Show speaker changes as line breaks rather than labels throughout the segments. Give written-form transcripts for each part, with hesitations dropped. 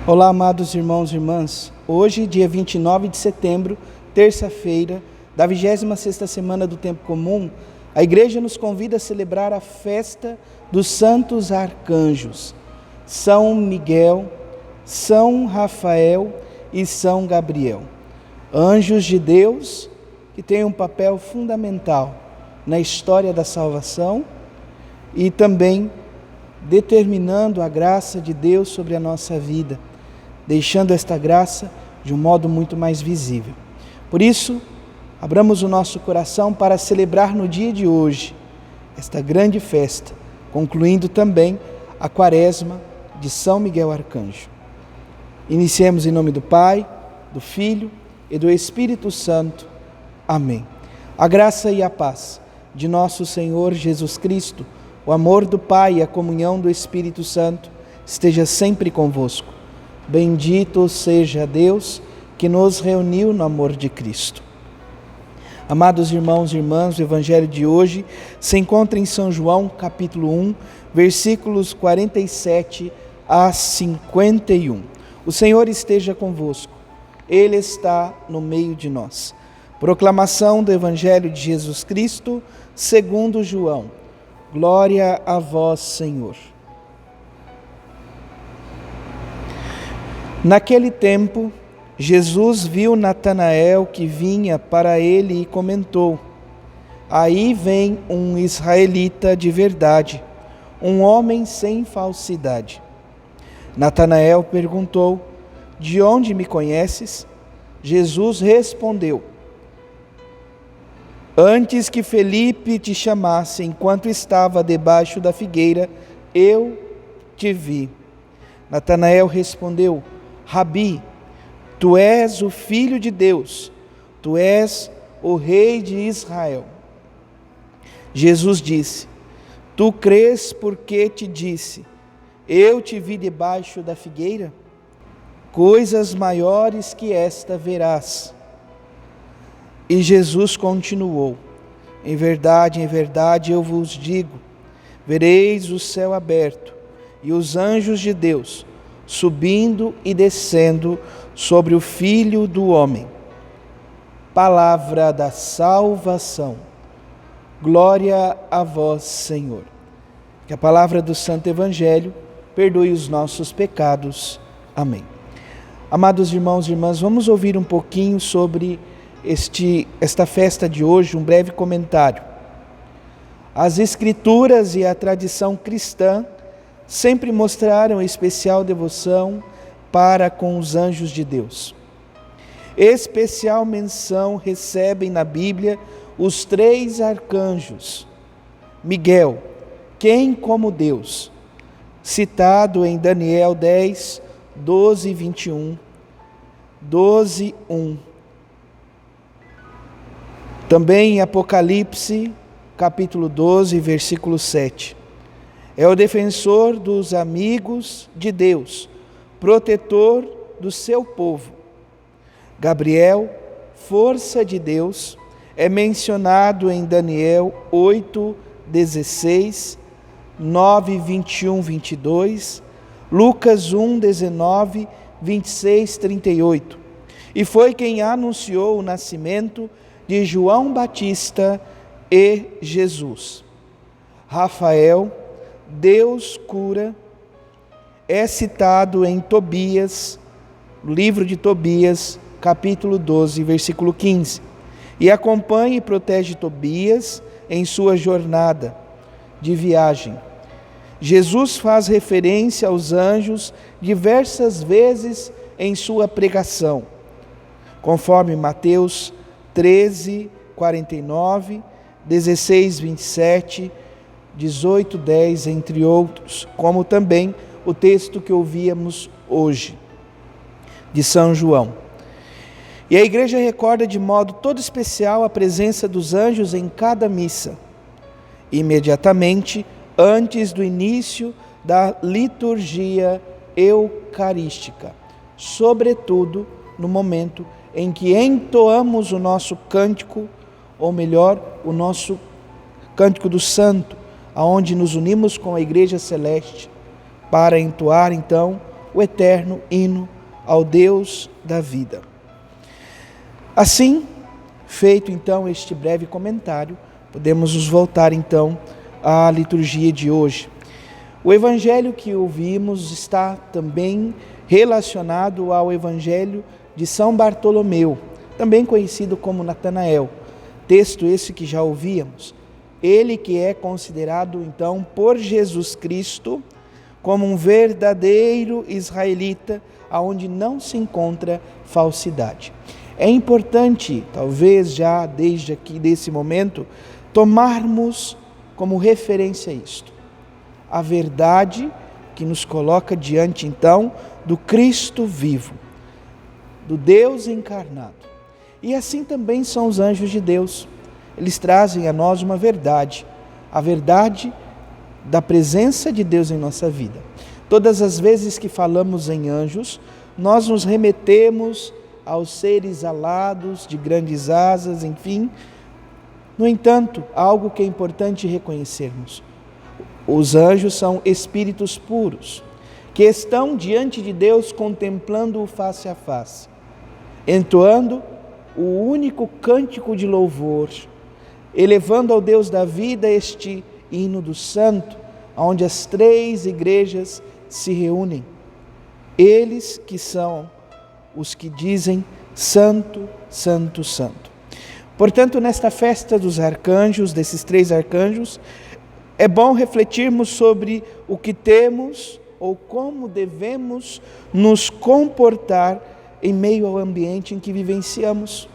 Olá, amados irmãos e irmãs. Hoje, dia 29 de setembro, terça-feira, da 26ª semana do Tempo Comum, a Igreja nos convida a celebrar a festa dos santos arcanjos, São Miguel, São Rafael e São Gabriel. Anjos de Deus que têm um papel fundamental na história da salvação e também determinando a graça de Deus sobre a nossa vida, deixando esta graça de um modo muito mais visível. Por isso, abramos o nosso coração para celebrar no dia de hoje esta grande festa, concluindo também a Quaresma de São Miguel Arcanjo. Iniciemos em nome do Pai, do Filho e do Espírito Santo. Amém. A graça e a paz de nosso Senhor Jesus Cristo, o amor do Pai e a comunhão do Espírito Santo esteja sempre convosco. Bendito seja Deus que nos reuniu no amor de Cristo. Amados irmãos e irmãs, o Evangelho de hoje se encontra em São João, capítulo 1, versículos 47 a 51. O Senhor esteja convosco, Ele está no meio de nós. Proclamação do Evangelho de Jesus Cristo, segundo João. Glória a vós, Senhor. Naquele tempo, Jesus viu Natanael que vinha para ele e comentou: aí vem um israelita de verdade, um homem sem falsidade. Natanael perguntou: de onde me conheces? Jesus respondeu: antes que Felipe te chamasse, enquanto estava debaixo da figueira, eu te vi. Natanael respondeu: Rabi, tu és o Filho de Deus, tu és o Rei de Israel. Jesus disse: tu crês porque te disse, eu te vi debaixo da figueira? Coisas maiores que esta verás. E Jesus continuou: em verdade, eu vos digo, vereis o céu aberto e os anjos de Deus subindo e descendo sobre o Filho do Homem. Palavra da salvação. Glória a vós, Senhor. Que a palavra do Santo Evangelho perdoe os nossos pecados. Amém. Amados irmãos e irmãs, vamos ouvir um pouquinho sobre esta festa de hoje, um breve comentário. As Escrituras e a tradição cristã sempre mostraram especial devoção para com os anjos de Deus. Especial menção recebem na Bíblia os 3 arcanjos. Miguel, quem como Deus, citado em Daniel 10, 12 e 21, 12, 1. Também em Apocalipse, capítulo 12, versículo 7. É o defensor dos amigos de Deus, protetor do seu povo. Gabriel, força de Deus, é mencionado em Daniel 8, 16, 9, 21, 22, Lucas 1, 19, 26, 38. E foi quem anunciou o nascimento de João Batista e Jesus. Rafael, Deus cura, é citado em Tobias, livro de Tobias, capítulo 12, versículo 15. E acompanha e protege Tobias em sua jornada de viagem. Jesus faz referência aos anjos diversas vezes em sua pregação, conforme Mateus 13, 49, 16, 27, 18, 10, entre outros, como também o texto que ouvíamos hoje, de São João. E a Igreja recorda de modo todo especial a presença dos anjos em cada missa, imediatamente antes do início da liturgia eucarística, sobretudo no momento em que entoamos o nosso cântico, ou melhor, o nosso cântico do santo, aonde nos unimos com a Igreja Celeste para entoar então o eterno hino ao Deus da vida. Assim, feito então este breve comentário, podemos nos voltar então à liturgia de hoje. O evangelho que ouvimos está também relacionado ao evangelho de São Bartolomeu, também conhecido como Natanael. Texto esse que já ouvíamos. Ele que é considerado então por Jesus Cristo como um verdadeiro israelita, aonde não se encontra falsidade. É importante, talvez já desde aqui, desse momento, tomarmos como referência isto. A verdade que nos coloca diante, então, do Cristo vivo, do Deus encarnado. E assim também são os anjos de Deus. Eles trazem a nós uma verdade, a verdade da presença de Deus em nossa vida. Todas as vezes que falamos em anjos, nós nos remetemos aos seres alados, de grandes asas, enfim. No entanto, algo que é importante reconhecermos. Os anjos são espíritos puros, que estão diante de Deus contemplando-o face a face, entoando o único cântico de louvor, elevando ao Deus da vida este hino do santo, onde as três igrejas se reúnem. Eles que são os que dizem santo, santo, santo. Portanto, nesta festa dos arcanjos, desses três arcanjos, é bom refletirmos sobre o que temos ou como devemos nos comportar em meio ao ambiente em que vivenciamos,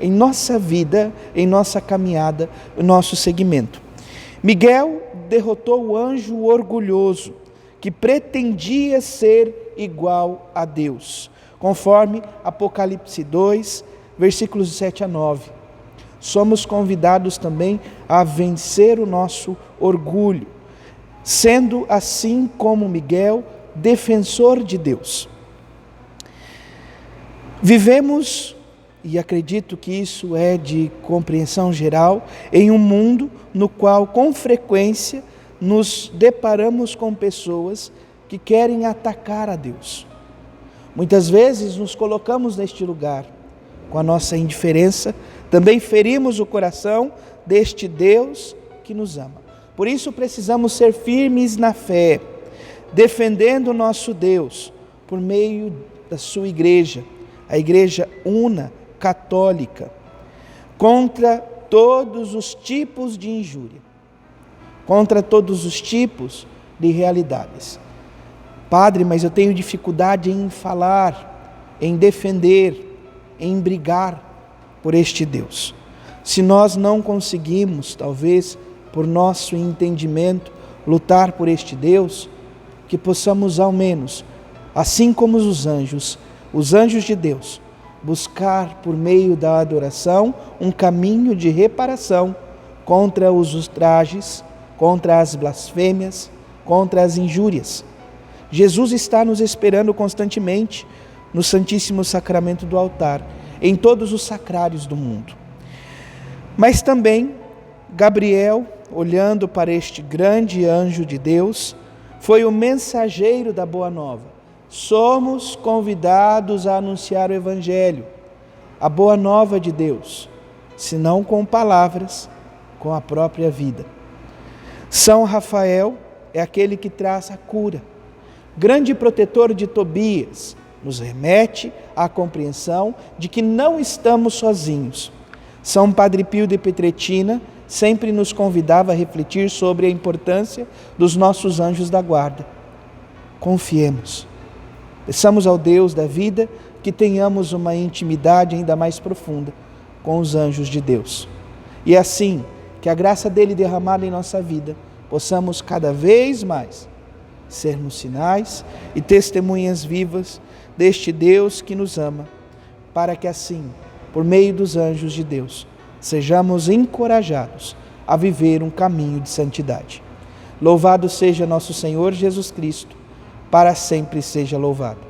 em nossa vida, em nossa caminhada, o nosso segmento. Miguel derrotou o anjo orgulhoso, que pretendia ser igual a Deus, conforme Apocalipse 2, versículos 7 a 9. Somos convidados também a vencer o nosso orgulho, sendo assim como Miguel, defensor de Deus. Vivemos, e acredito que isso é de compreensão geral, em um mundo no qual com frequência nos deparamos com pessoas que querem atacar a Deus. Muitas vezes nos colocamos neste lugar, com a nossa indiferença, também ferimos o coração deste Deus que nos ama. Por isso precisamos ser firmes na fé, defendendo o nosso Deus por meio da sua igreja, a igreja una, católica, contra todos os tipos de injúria, contra todos os tipos de realidades. Padre, mas eu tenho dificuldade em falar, em defender, em brigar por este Deus. Se nós não conseguimos, talvez por nosso entendimento, lutar por este Deus, que possamos ao menos, assim como os anjos de Deus, buscar por meio da adoração um caminho de reparação contra os ultrajes, contra as blasfêmias, contra as injúrias. Jesus está nos esperando constantemente no Santíssimo Sacramento do altar, em todos os sacrários do mundo. Mas também Gabriel, olhando para este grande anjo de Deus, foi o mensageiro da Boa Nova. Somos convidados a anunciar o Evangelho, a Boa Nova de Deus, se não com palavras, com a própria vida. São Rafael é aquele que traz a cura. Grande protetor de Tobias, nos remete à compreensão de que não estamos sozinhos. São Padre Pio de Pietrelcina sempre nos convidava a refletir sobre a importância dos nossos anjos da guarda. Confiemos. Peçamos ao Deus da vida que tenhamos uma intimidade ainda mais profunda com os anjos de Deus. E assim, que a graça dele derramada em nossa vida, possamos cada vez mais sermos sinais e testemunhas vivas deste Deus que nos ama, para que assim, por meio dos anjos de Deus, sejamos encorajados a viver um caminho de santidade. Louvado seja nosso Senhor Jesus Cristo, para sempre seja louvado.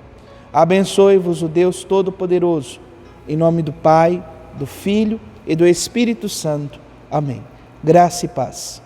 Abençoe-vos o Deus Todo-Poderoso, em nome do Pai, do Filho e do Espírito Santo. Amém. Graça e paz.